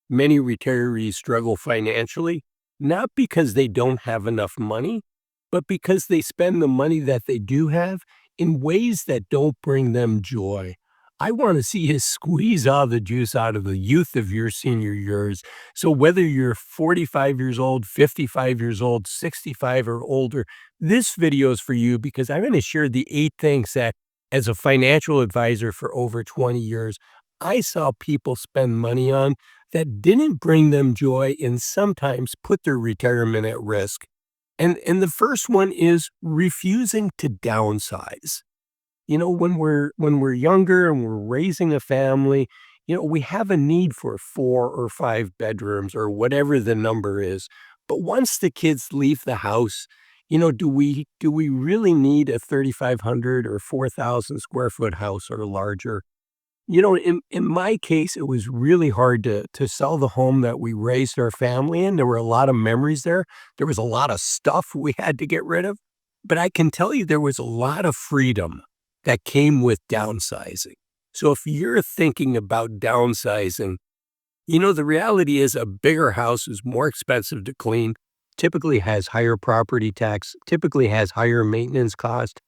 Many retirees struggle financially, not because they don't have enough money, but because they spend the money that they do have in ways that don't bring them joy. I want to see you squeeze all the juice out of the youth of your senior years. So, whether you're 45 years old, 55 years old, 65 or older, this video is for you because I'm going to share the 8 things that, as a financial advisor for over 20 years, I saw people spend money on that didn't bring them joy and sometimes put their retirement at risk. And the first one is refusing to downsize. When we're younger and we're raising a family, we have a need for 4 or 5 bedrooms or whatever the number is. But once the kids leave the house, do we really need a 3,500 or 4,000 square foot house or larger? In my case, it was really hard to sell the home that we raised our family in. There were a lot of memories there. There was a lot of stuff we had to get rid of, but I can tell you there was a lot of freedom that came with downsizing. So if you're thinking about downsizing, the reality is a bigger house is more expensive to clean, typically has higher property tax, typically has higher maintenance cost,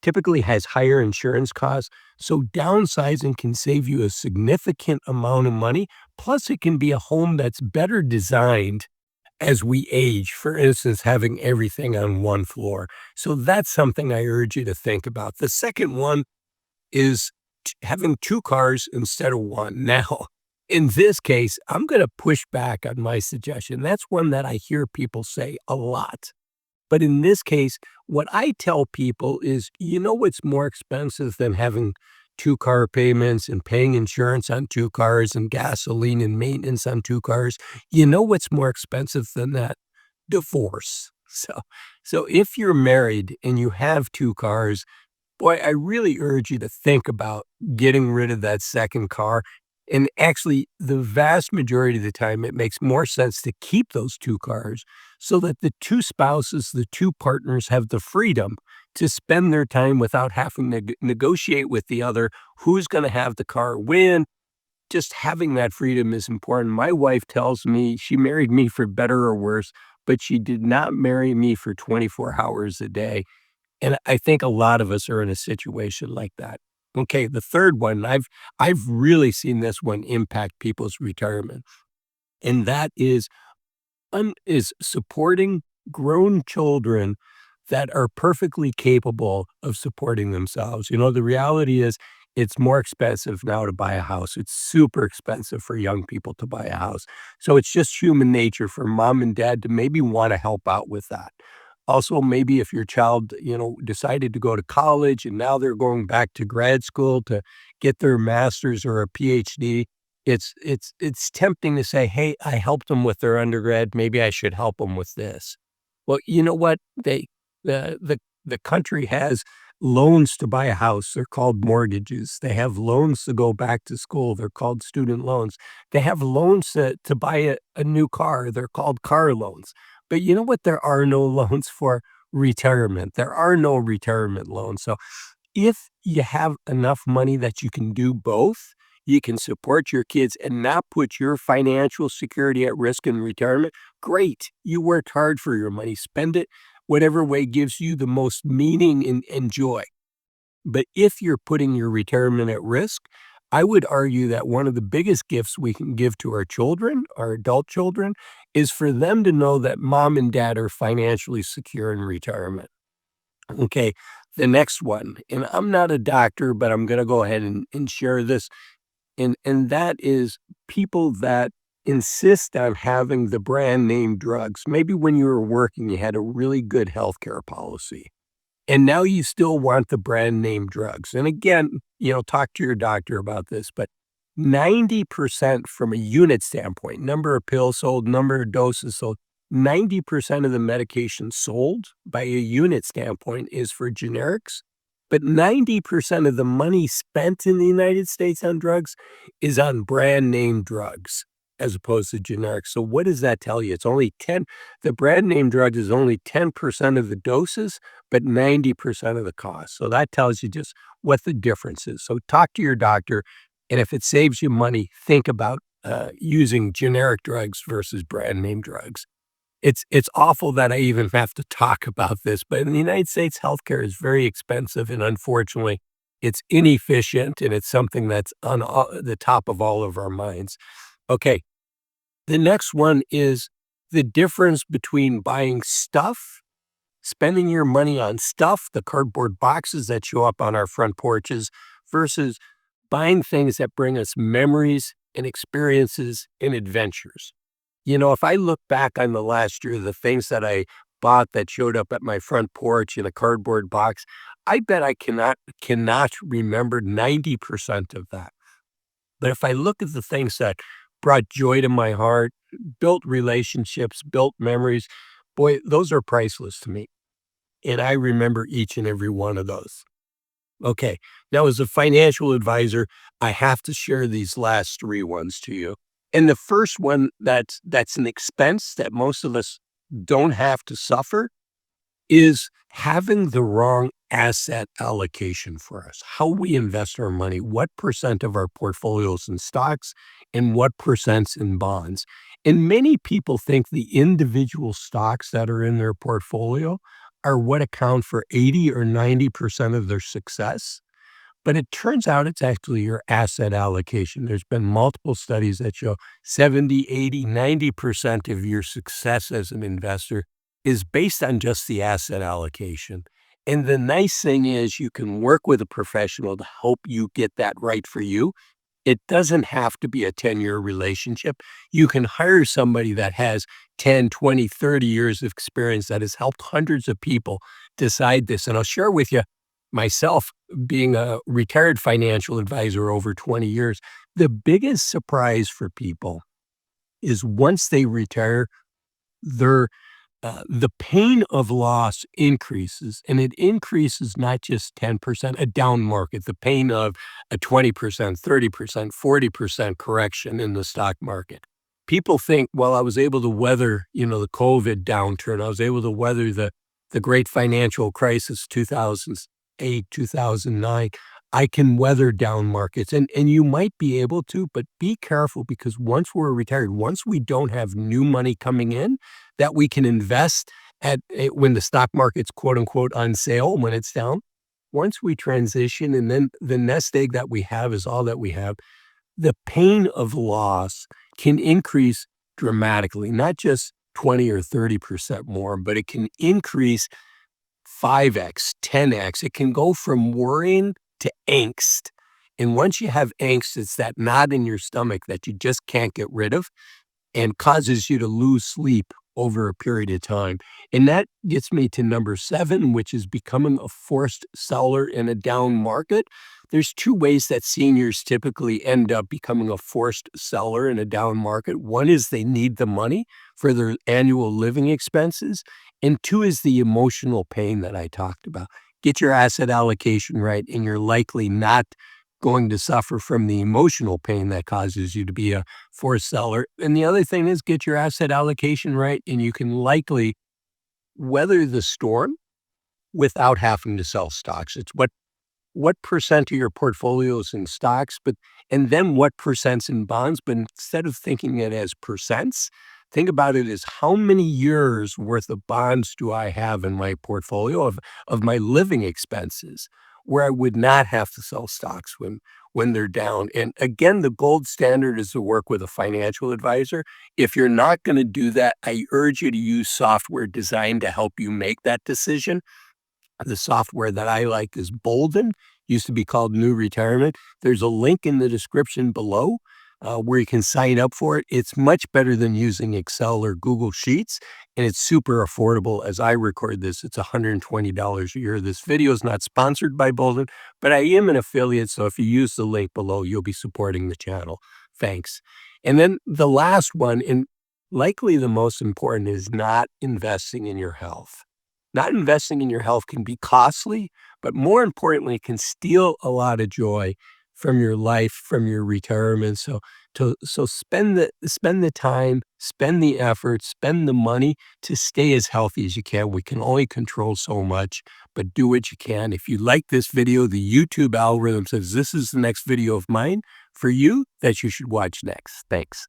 typically has higher insurance costs. So downsizing can save you a significant amount of money. Plus, it can be a home that's better designed as we age. For instance, having everything on one floor. So that's something I urge you to think about. The second one is having 2 cars instead of one. Now, in this case, I'm going to push back on my suggestion. That's one that I hear people say a lot. But in this case, what I tell people is, what's more expensive than having 2 car payments and paying insurance on 2 cars and gasoline and maintenance on 2 cars? What's more expensive than that? Divorce. So if you're married and you have 2 cars, boy, I really urge you to think about getting rid of that second car. And actually, the vast majority of the time, it makes more sense to keep those 2 cars so that the 2 spouses, the 2 partners have the freedom to spend their time without having to negotiate with the other who's going to have the car when. Just having that freedom is important. My wife tells me she married me for better or worse, but she did not marry me for 24 hours a day. And I think a lot of us are in a situation like that. Okay, the third one, I've really seen this one impact people's retirement, and that is supporting grown children that are perfectly capable of supporting themselves. The reality is it's more expensive now to buy a house. It's super expensive for young people to buy a house. So it's just human nature for mom and dad to maybe want to help out with that. Also, maybe if your child, decided to go to college and now they're going back to grad school to get their master's or a PhD, it's tempting to say, "Hey, I helped them with their undergrad. Maybe I should help them with this." Well, you know what? The country has loans to buy a house. They're called mortgages. They have loans to go back to school. They're called student loans. They have loans to buy a new car. They're called car loans. But you know what? There are no loans for retirement. There are no retirement loans. So if you have enough money that you can do both, you can support your kids and not put your financial security at risk in retirement, great. You worked hard for your money. Spend it whatever way gives you the most meaning and joy. But if you're putting your retirement at risk, I would argue that one of the biggest gifts we can give to our children, our adult children, is for them to know that mom and dad are financially secure in retirement. Okay, the next one, and I'm not a doctor, but I'm going to go ahead and share this, and that is people that insist on having the brand name drugs. Maybe when you were working, you had a really good healthcare policy. And now you still want the brand name drugs. And again, talk to your doctor about this, but 90% from a unit standpoint, number of pills sold, number of doses sold, 90% of the medication sold by a unit standpoint is for generics. But 90% of the money spent in the United States on drugs is on brand name drugs as opposed to generics. So what does that tell you? It's only 10, the brand name drug is only 10% of the doses, but 90% of the cost. So that tells you just what the difference is. So talk to your doctor, and if it saves you money, think about using generic drugs versus brand name drugs. It's awful that I even have to talk about this, but in the United States, healthcare is very expensive, and unfortunately, it's inefficient, and it's something that's on the top of all of our minds. Okay, the next one is the difference between buying stuff, spending your money on stuff, the cardboard boxes that show up on our front porches, versus buying things that bring us memories and experiences and adventures. If I look back on the last year, the things that I bought that showed up at my front porch in a cardboard box, I bet I cannot remember 90% of that. But if I look at the things that brought joy to my heart, built relationships, built memories, boy, those are priceless to me. And I remember each and every one of those. Okay. Now, as a financial advisor, I have to share these last three ones to you. And the first one that's an expense that most of us don't have to suffer is having the wrong asset allocation for us. How we invest our money, what percent of our portfolios in stocks and what percents in bonds. And many people think the individual stocks that are in their portfolio are what account for 80 or 90% of their success. But it turns out it's actually your asset allocation. There's been multiple studies that show 70, 80, 90% of your success as an investor is based on just the asset allocation. And the nice thing is you can work with a professional to help you get that right for you. It doesn't have to be a 10-year relationship. You can hire somebody that has 10, 20, 30 years of experience that has helped hundreds of people decide this. And I'll share with you myself being a retired financial advisor over 20 years, the biggest surprise for people is once they retire, their the pain of loss increases, and it increases not just 10%, a down market, the pain of a 20%, 30%, 40% correction in the stock market. People think, well, I was able to weather, the COVID downturn. I was able to weather the great financial crisis, 2008, 2009. I can weather down markets, and you might be able to, but be careful because once we're retired, once we don't have new money coming in that we can invest when the stock market's quote unquote on sale, when it's down, once we transition and then the nest egg that we have is all that we have, the pain of loss can increase dramatically, not just 20 or 30% more, but it can increase 5x, 10x. It can go from worrying to angst. And once you have angst, it's that knot in your stomach that you just can't get rid of and causes you to lose sleep over a period of time. And that gets me to number 7, which is becoming a forced seller in a down market. There's two ways that seniors typically end up becoming a forced seller in a down market. One is they need the money for their annual living expenses, and two is the emotional pain that I talked about. Get your asset allocation right, and you're likely not going to suffer from the emotional pain that causes you to be a forced seller. And the other thing is get your asset allocation right, and you can likely weather the storm without having to sell stocks. It's what percent of your portfolio is in stocks, and then what percent's in bonds. But instead of thinking it as percents, think about it as how many years worth of bonds do I have in my portfolio of my living expenses where I would not have to sell stocks when they're down. And again, the gold standard is to work with a financial advisor. If you're not going to do that, I urge you to use software designed to help you make that decision. The software that I like is Bolden, used to be called New Retirement. There's a link in the description below where you can sign up for it. It's much better than using Excel or Google Sheets, and it's super affordable. As I record this, it's $120 a year. This video is not sponsored by Bolden, but I am an affiliate, so if you use the link below, you'll be supporting the channel. Thanks. And then the last one, and likely the most important, is not investing in your health. Not investing in your health can be costly, but more importantly, it can steal a lot of joy from your life, from your retirement. So spend the time, spend the effort, spend the money to stay as healthy as you can. We can only control so much, but do what you can. If you like this video, the YouTube algorithm says this is the next video of mine for you that you should watch next. Thanks.